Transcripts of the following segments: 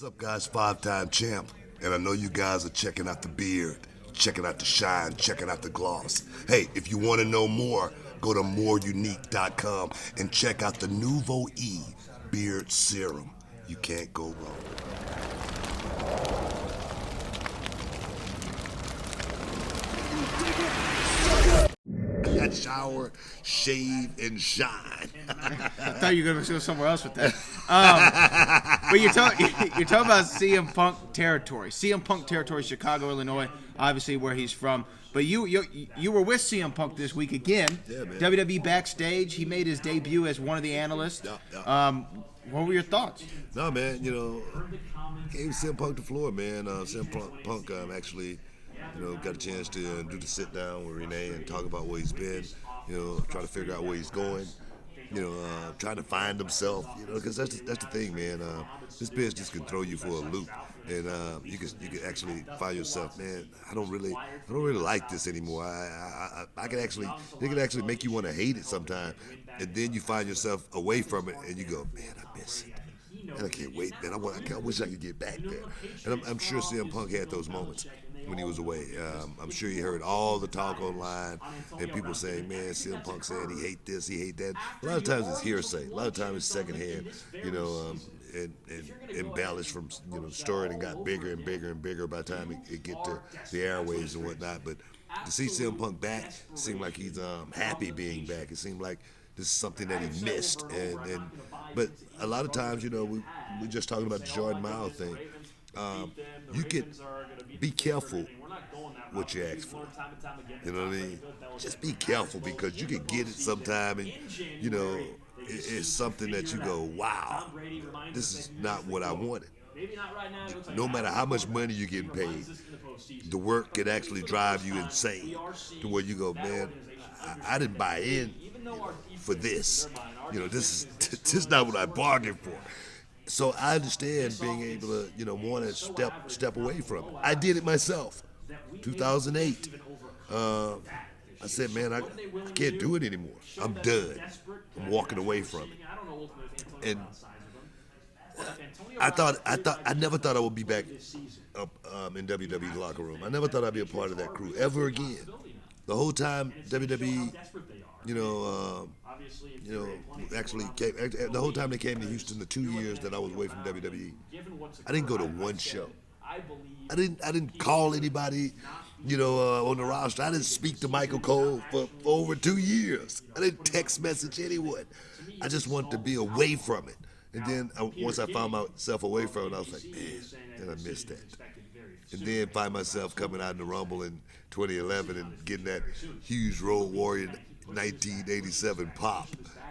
What's up, guys? Five-time champ. And I know you guys are checking out the beard, checking out the shine, checking out the gloss. Hey, if you want to know more, go to moreunique.com and check out the Nouveau E Beard Serum. You can't go wrong. That shower, shave, and shine. I thought you were going to go somewhere else with that. But you're talking about CM Punk territory. CM Punk territory, Chicago, Illinois, obviously where he's from. But you were with CM Punk this week again. Yeah, man. WWE Backstage. He made his debut as one of the analysts. Yeah. What were your thoughts? No, man, gave CM Punk the floor, man. CM Punk actually, got a chance to do the sit down with Renee and talk about where he's been, try to figure out where he's going, trying to find himself, because that's the thing, man. This business can throw you for a loop, and you can actually find yourself, man. I don't really like this anymore. It can actually make you want to hate it sometimes, and then you find yourself away from it, and you go, man, I miss it. And I can't wait, man. I wish I could get back there. And I'm sure CM Punk had those moments when he was away. I'm sure he heard all the talk online and people saying, man, CM Punk saying he hate this, he hate that. A lot of times it's hearsay. A lot of times it's secondhand, and embellished from, the story and got bigger and bigger and bigger by the time it get to the airwaves and whatnot. But to see CM Punk back, it seemed like he's happy being back. It seemed like this is something that he missed, but a lot of times, we're just talking about the Jordan Mile thing. You could be careful what you ask for. You know what I mean? Just be careful because you can get it sometime, and it's something that you go, wow, this is not what I wanted. No matter how much money you're getting paid, the work can actually drive you insane to where you go, man, I didn't buy in for this. This is not what I bargained for. So I understand being able to, want to step away from it. I did it myself. 2008. I said, man, I can't do it anymore. I'm done. I'm walking away from it. And I never thought I would be back up in WWE locker room. I never thought I'd be a part of that crew ever again. The whole time WWE, actually came, the whole time they came to Houston, the 2 years that I was away from WWE, I didn't go to one show. I didn't call anybody, on the roster. I didn't speak to Michael Cole for over 2 years. I didn't text message anyone. I just wanted to be away from it. And then once I found myself away from it, I was like, man, I missed that. And then find myself coming out in the Rumble in 2011 and getting that huge Road Warrior 1987 pop.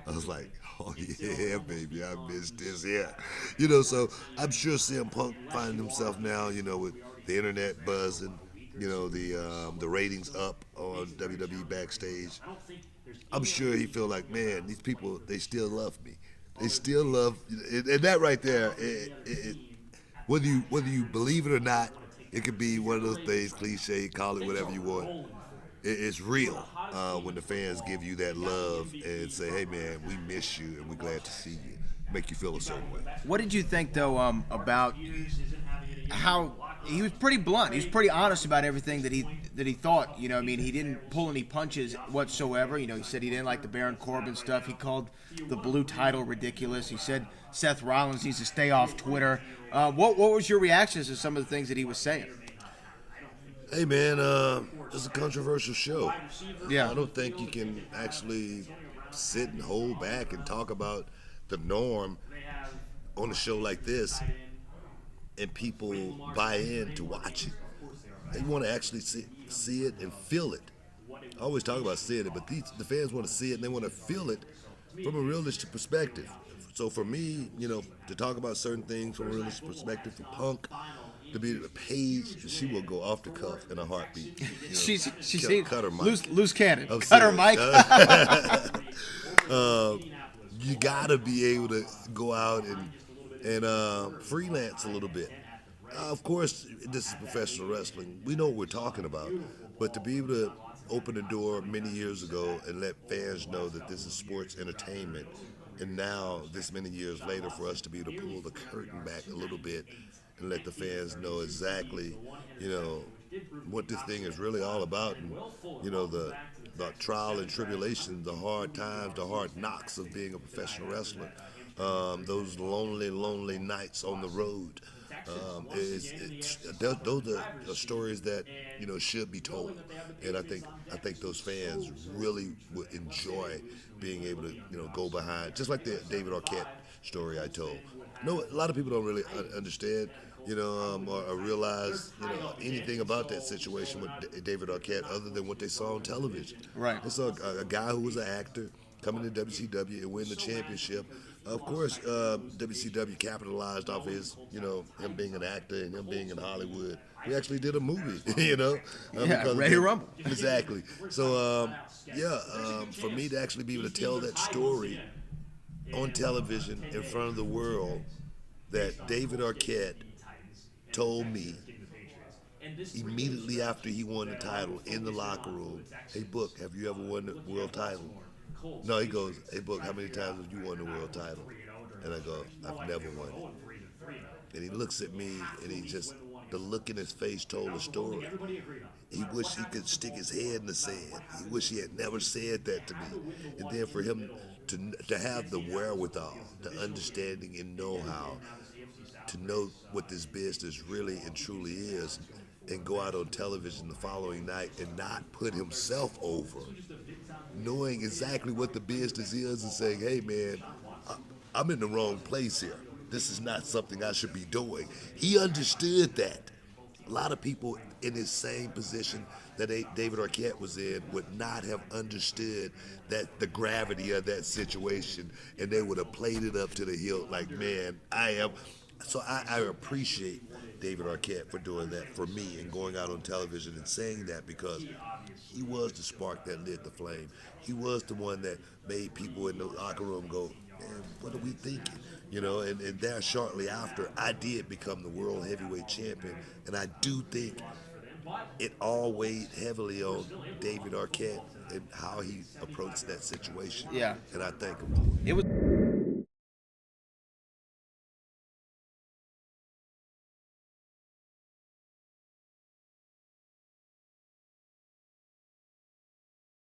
I was like, oh yeah, baby, I missed this, yeah. So I'm sure CM Punk finding himself now, with the internet buzzing, the ratings up on WWE Backstage. I'm sure he feel like, man, these people, they still love me. They still love, and that right there, whether you believe it or not, it could be one of those things, cliche, call it whatever you want. It's real when the fans give you that love and say, hey, man, we miss you and we're glad to see you. Make you feel a certain way. What did you think, though, about how he was pretty blunt? He was pretty honest about everything that he thought. He didn't pull any punches whatsoever. He said he didn't like the Baron Corbin stuff. He called the blue title ridiculous. He said Seth Rollins needs to stay off Twitter. What was your reactions to some of the things that he was saying? Hey, man, it's a controversial show. Yeah. I don't think you can actually sit and hold back and talk about the norm on a show like this and people buy in to watch it. They want to actually see it and feel it. I always talk about seeing it, but the fans want to see it and they want to feel it from a realistic perspective. So for me, to talk about certain things from a realistic perspective, for Punk to be the Paige, she will go off the cuff in a heartbeat. She's cut her mic. Loose cannon. Cut her mic. You gotta be able to go out and freelance a little bit. Of course, this is professional wrestling. We know what we're talking about, but to be able to open the door many years ago and let fans know that this is sports entertainment, and now this many years later for us to be able to pull the curtain back a little bit and let the fans know exactly, you know, what this thing is really all about, and the trial and tribulation, the hard times, the hard knocks of being a professional wrestler, those lonely, lonely nights on the road. Those are stories that should be told, and I think those fans really would enjoy being able to go behind, just like the David Arquette story I told. No, a lot of people don't really understand, or realize, anything about that situation with David Arquette other than what they saw on television. Right. They saw a guy who was an actor coming to WCW and win the championship. Of course, WCW capitalized off his, him being an actor and him being in Hollywood. We actually did a movie, Yeah, because Ready to Rumble. Exactly. So, for me to actually be able to tell that story on television in front of the world, that David Arquette told me immediately after he won the title in the locker room, "Hey, Book, have you ever won the world title?" No, he goes, "Hey, Book, how many times have you won the world title?" And I go, "I've never won it." And he looks at me, and the look in his face told a story. He wished he could stick his head in the sand. He wished he had never said that to me. And then for him to have the wherewithal, the understanding and know-how to know what this business really and truly is, and go out on television the following night and not put himself over, knowing exactly what the business is and saying, "Hey, man, I'm in the wrong place here. This is not something I should be doing." He understood that. A lot of people in his same position that David Arquette was in would not have understood that the gravity of that situation, and they would have played it up to the hilt. Like, man, I am. So I appreciate David Arquette for doing that for me and going out on television and saying that, because he was the spark that lit the flame. He was the one that made people in the locker room go, "Man, what are we thinking?" And there shortly after, I did become the world heavyweight champion, and I do think it all weighed heavily on David Arquette and how he approached that situation. Yeah. And I thank him for it. It was.